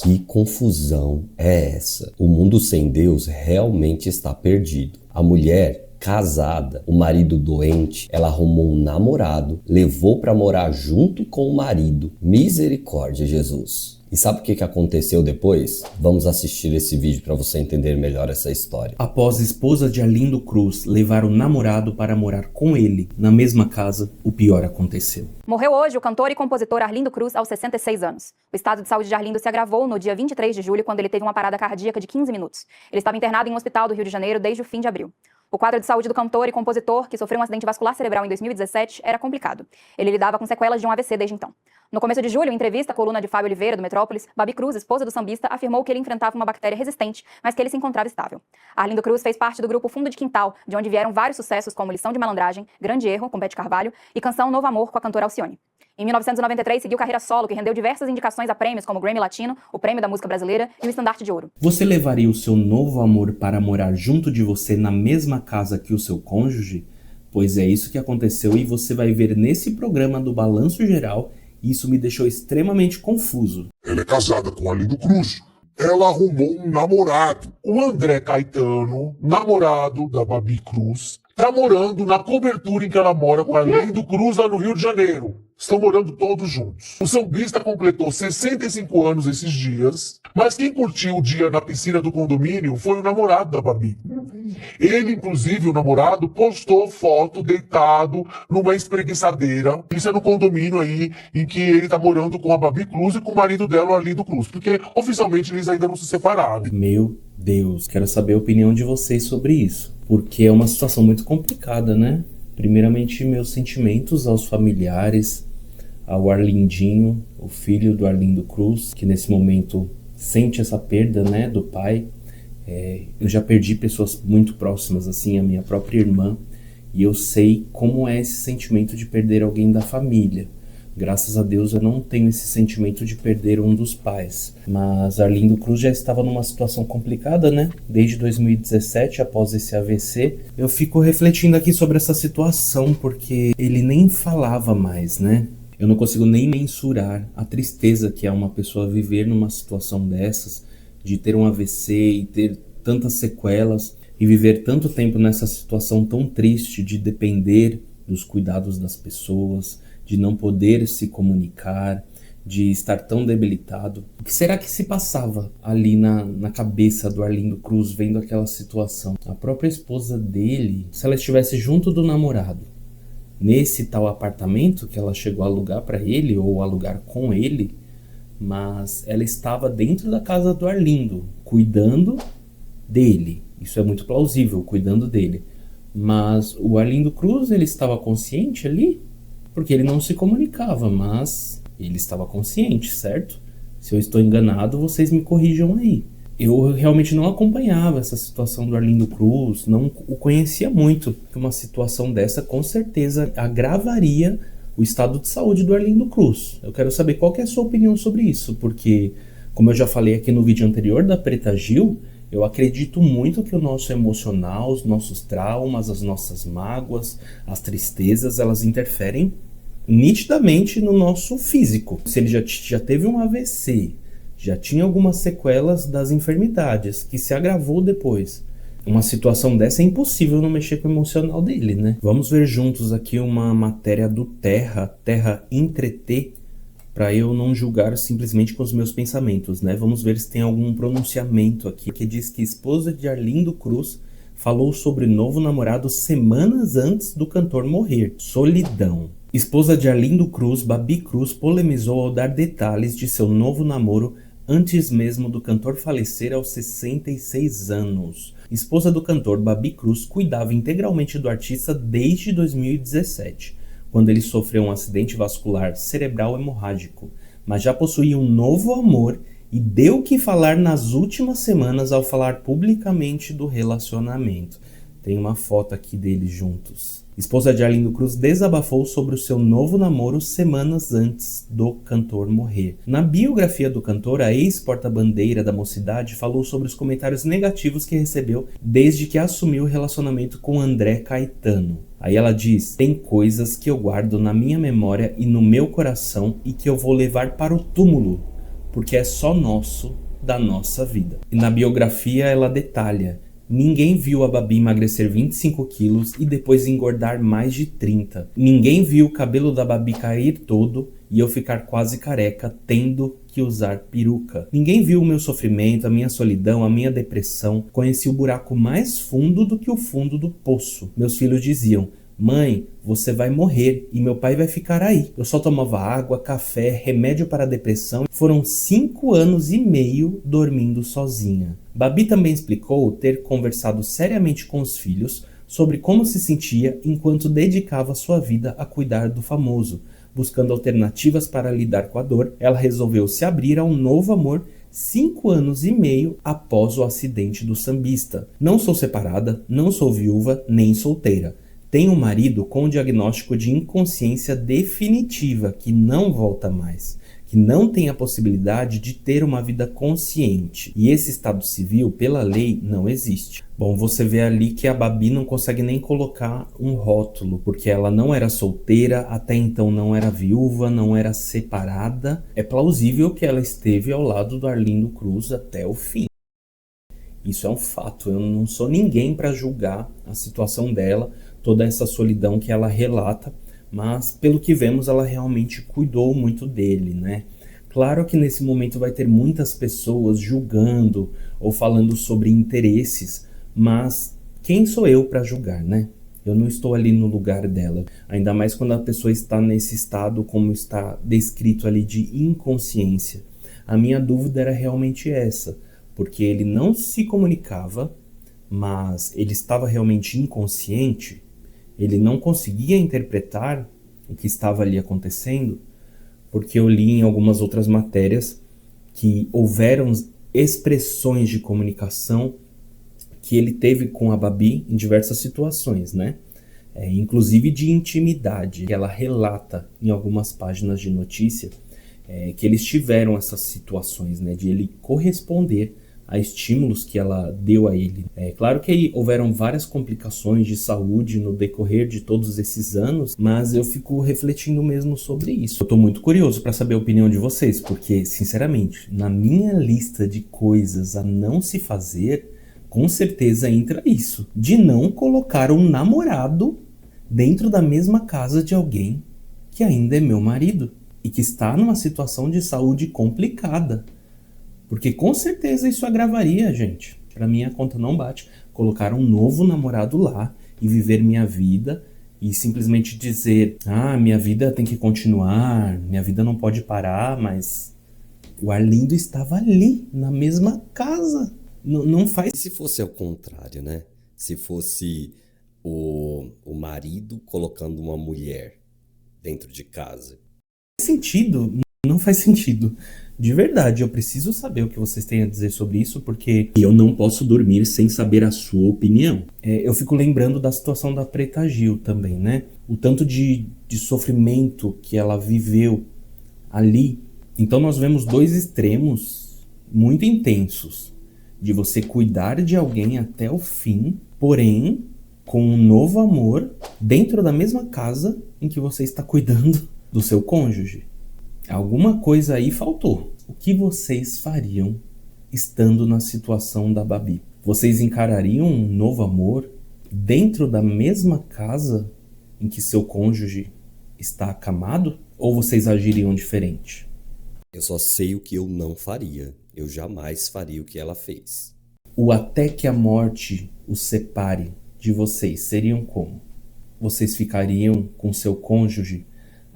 Que confusão é essa? O mundo sem Deus realmente está perdido. A mulher casada, o marido doente, ela arrumou um namorado, levou para morar junto com o marido. Misericórdia, Jesus. E sabe o que aconteceu depois? Vamos assistir esse vídeo para você entender melhor essa história. Após a esposa de Arlindo Cruz levar o namorado para morar com ele na mesma casa, o pior aconteceu. Morreu hoje o cantor e compositor Arlindo Cruz aos 66 anos. O estado de saúde de Arlindo se agravou no dia 23 de julho, quando ele teve uma parada cardíaca de 15 minutos. Ele estava internado em um hospital do Rio de Janeiro desde o fim de abril. O quadro de saúde do cantor e compositor, que sofreu um acidente vascular cerebral em 2017, era complicado. Ele lidava com sequelas de um AVC desde então. No começo de julho, em entrevista à coluna de Fábio Oliveira, do Metrópolis, Babi Cruz, esposa do sambista, afirmou que ele enfrentava uma bactéria resistente, mas que ele se encontrava estável. Arlindo Cruz fez parte do grupo Fundo de Quintal, de onde vieram vários sucessos como Lição de Malandragem, Grande Erro, com Bete Carvalho, e Canção Novo Amor, com a cantora Alcione. Em 1993, seguiu carreira solo, que rendeu diversas indicações a prêmios como o Grammy Latino, o Prêmio da Música Brasileira e o Estandarte de Ouro. Você levaria o seu novo amor para morar junto de você na mesma casa que o seu cônjuge? Pois é isso que aconteceu e você vai ver nesse programa do Balanço Geral, e isso me deixou extremamente confuso. Ela é casada com Arlindo Cruz. Ela arrumou um namorado, o André Caetano, namorado da Babi Cruz. Tá morando na cobertura em que ela mora com Arlindo Cruz lá no Rio de Janeiro. Estão morando todos juntos. O sambista completou 65 anos esses dias, mas quem curtiu o dia na piscina do condomínio foi o namorado da Babi. Ele, inclusive, o namorado, postou foto deitado numa espreguiçadeira. Isso é no condomínio aí em que ele tá morando com a Babi Cruz e com o marido dela, o Arlindo Cruz, porque oficialmente eles ainda não se separaram. Meu Deus, quero saber a opinião de vocês sobre isso, porque é uma situação muito complicada, né? Primeiramente, meus sentimentos aos familiares, ao Arlindinho, o filho do Arlindo Cruz, que nesse momento sente essa perda, né, do pai. Eu já perdi pessoas muito próximas, assim, a minha própria irmã, e eu sei como é esse sentimento de perder alguém da família. Graças a Deus eu não tenho esse sentimento de perder um dos pais. Mas Arlindo Cruz já estava numa situação complicada, né? Desde 2017, após esse AVC. Eu fico refletindo aqui sobre essa situação, porque ele nem falava mais, né? Eu não consigo nem mensurar a tristeza que é uma pessoa viver numa situação dessas, de ter um AVC e ter tantas sequelas, e viver tanto tempo nessa situação tão triste de depender dos cuidados das pessoas, de não poder se comunicar, de estar tão debilitado. O que será que se passava ali na cabeça do Arlindo Cruz vendo aquela situação? A própria esposa dele, se ela estivesse junto do namorado, nesse tal apartamento que ela chegou a alugar para ele ou alugar com ele, mas ela estava dentro da casa do Arlindo, cuidando dele. Isso é muito plausível, cuidando dele. Mas o Arlindo Cruz, ele estava consciente ali? Porque ele não se comunicava, mas ele estava consciente, certo? Se eu estou enganado, vocês me corrijam aí. Eu realmente não acompanhava essa situação do Arlindo Cruz, não o conhecia muito. Uma situação dessa com certeza agravaria o estado de saúde do Arlindo Cruz. Eu quero saber qual que é a sua opinião sobre isso, porque, como eu já falei aqui no vídeo anterior da Preta Gil, eu acredito muito que o nosso emocional, os nossos traumas, as nossas mágoas, as tristezas, elas interferem nitidamente no nosso físico. Se ele já teve um AVC, já tinha algumas sequelas das enfermidades, que se agravou depois. Uma situação dessa é impossível não mexer com o emocional dele, né? Vamos ver juntos aqui uma matéria do Terra Entreter, para eu não julgar simplesmente com os meus pensamentos, né? Vamos ver se tem algum pronunciamento aqui que diz que a esposa de Arlindo Cruz falou sobre novo namorado semanas antes do cantor morrer. Solidão. Esposa de Arlindo Cruz, Babi Cruz, polemizou ao dar detalhes de seu novo namoro antes mesmo do cantor falecer aos 66 anos. Esposa do cantor, Babi Cruz, cuidava integralmente do artista desde 2017, quando ele sofreu um acidente vascular cerebral hemorrágico, mas já possuía um novo amor e deu o que falar nas últimas semanas ao falar publicamente do relacionamento. Tem uma foto aqui deles juntos. Esposa de Arlindo Cruz desabafou sobre o seu novo namoro semanas antes do cantor morrer. Na biografia do cantor, a ex-porta-bandeira da Mocidade falou sobre os comentários negativos que recebeu desde que assumiu o relacionamento com André Caetano. Aí ela diz: tem coisas que eu guardo na minha memória e no meu coração e que eu vou levar para o túmulo, porque é só nosso, da nossa vida. E na biografia ela detalha: ninguém viu a Babi emagrecer 25 quilos e depois engordar mais de 30. Ninguém viu o cabelo da Babi cair todo e eu ficar quase careca, tendo que usar peruca. Ninguém viu o meu sofrimento, a minha solidão, a minha depressão. Conheci o buraco mais fundo do que o fundo do poço. Meus filhos diziam: mãe, você vai morrer e meu pai vai ficar aí. Eu só tomava água, café, remédio para a depressão. Foram 5 anos e meio dormindo sozinha. Babi também explicou ter conversado seriamente com os filhos sobre como se sentia enquanto dedicava sua vida a cuidar do famoso. Buscando alternativas para lidar com a dor, ela resolveu se abrir a um novo amor 5 anos e meio após o acidente do sambista. Não sou separada, não sou viúva, nem solteira. Tenho um marido com um diagnóstico de inconsciência definitiva que não volta mais, que não tem a possibilidade de ter uma vida consciente. E esse estado civil, pela lei, não existe. Bom, você vê ali que a Babi não consegue nem colocar um rótulo, porque ela não era solteira, até então não era viúva, não era separada. É plausível que ela esteve ao lado do Arlindo Cruz até o fim. Isso é um fato, eu não sou ninguém para julgar a situação dela, toda essa solidão que ela relata, mas pelo que vemos ela realmente cuidou muito dele, né? Claro que nesse momento vai ter muitas pessoas julgando ou falando sobre interesses, mas quem sou eu para julgar, né? Eu não estou ali no lugar dela, ainda mais quando a pessoa está nesse estado como está descrito ali de inconsciência. A minha dúvida era realmente essa, porque ele não se comunicava, mas ele estava realmente inconsciente, ele não conseguia interpretar o que estava ali acontecendo, porque eu li em algumas outras matérias que houveram expressões de comunicação que ele teve com a Babi em diversas situações, né? Inclusive de intimidade. Ela relata em algumas páginas de notícia que eles tiveram essas situações, né? De ele corresponder a estímulos que ela deu a ele. É claro que aí houveram várias complicações de saúde no decorrer de todos esses anos, mas eu fico refletindo mesmo sobre isso. Eu tô muito curioso para saber a opinião de vocês, porque, sinceramente, na minha lista de coisas a não se fazer, com certeza entra isso, de não colocar um namorado dentro da mesma casa de alguém que ainda é meu marido e que está numa situação de saúde complicada. Porque com certeza isso agravaria, gente. Pra mim a conta não bate. Colocar um novo namorado lá e viver minha vida e simplesmente dizer: minha vida tem que continuar, minha vida não pode parar, mas o Arlindo estava ali, na mesma casa. Não faz... E se fosse ao contrário, né? Se fosse o marido colocando uma mulher dentro de casa. Sentido? Não faz sentido. De verdade, eu preciso saber o que vocês têm a dizer sobre isso, porque eu não posso dormir sem saber a sua opinião. Eu fico lembrando da situação da Preta Gil também, né? O tanto de sofrimento que ela viveu ali. Então nós vemos dois extremos muito intensos. De você cuidar de alguém até o fim, porém com um novo amor dentro da mesma casa em que você está cuidando do seu cônjuge. Alguma coisa aí faltou. O que vocês fariam estando na situação da Babi? Vocês encarariam um novo amor dentro da mesma casa em que seu cônjuge está acamado? Ou vocês agiriam diferente? Eu só sei o que eu não faria. Eu jamais faria o que ela fez. O até que a morte os separe de vocês seriam como? Vocês ficariam com seu cônjuge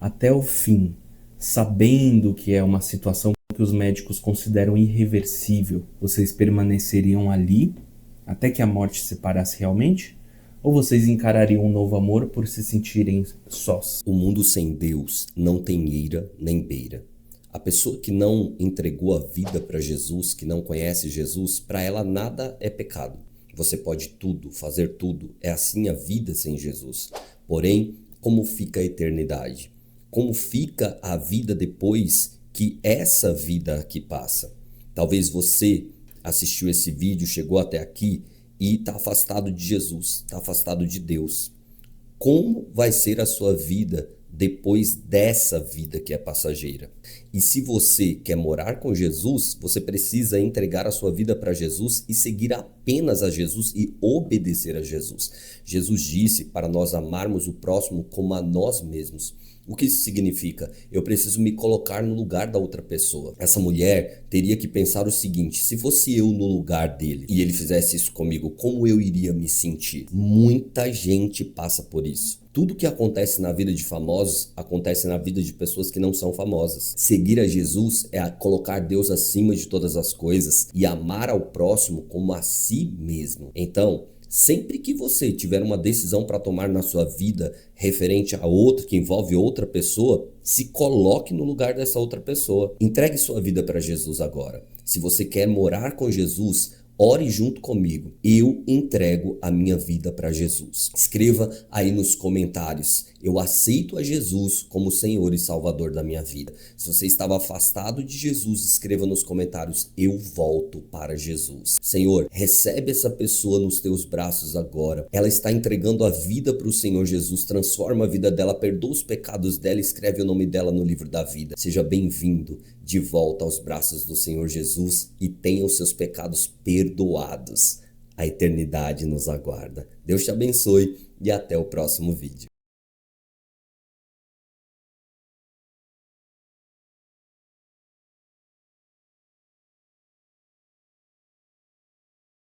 até o fim, sabendo que é uma situação que os médicos consideram irreversível? Vocês permaneceriam ali até que a morte separasse realmente? Ou vocês encarariam um novo amor por se sentirem sós? O mundo sem Deus não tem eira nem beira. A pessoa que não entregou a vida para Jesus, que não conhece Jesus, para ela nada é pecado. Você pode tudo, fazer tudo. É assim a vida sem Jesus. Porém, como fica a eternidade? Como fica a vida depois que essa vida aqui passa? Talvez você assistiu esse vídeo, chegou até aqui e está afastado de Jesus, está afastado de Deus. Como vai ser a sua vida depois dessa vida que é passageira. E se você quer morar com Jesus, você precisa entregar a sua vida para Jesus e seguir apenas a Jesus e obedecer a Jesus. Jesus disse para nós amarmos o próximo como a nós mesmos. O que isso significa? Eu preciso me colocar no lugar da outra pessoa. Essa mulher teria que pensar o seguinte: se fosse eu no lugar dele e ele fizesse isso comigo, como eu iria me sentir? Muita gente passa por isso. Tudo que acontece na vida de famosos acontece na vida de pessoas que não são famosas. Seguir a Jesus é colocar Deus acima de todas as coisas e amar ao próximo como a si mesmo. Então, sempre que você tiver uma decisão para tomar na sua vida referente a outra, que envolve outra pessoa, se coloque no lugar dessa outra pessoa. Entregue sua vida para Jesus agora. Se você quer morar com Jesus, ore junto comigo. Eu entrego a minha vida para Jesus. Escreva aí nos comentários: eu aceito a Jesus como Senhor e Salvador da minha vida. Se você estava afastado de Jesus, escreva nos comentários: eu volto para Jesus. Senhor, recebe essa pessoa nos teus braços agora. Ela está entregando a vida para o Senhor Jesus. Transforma a vida dela, perdoa os pecados dela, escreve o nome dela no livro da vida. Seja bem-vindo de volta aos braços do Senhor Jesus e tenha os seus pecados perdoados. A eternidade nos aguarda. Deus te abençoe e até o próximo vídeo.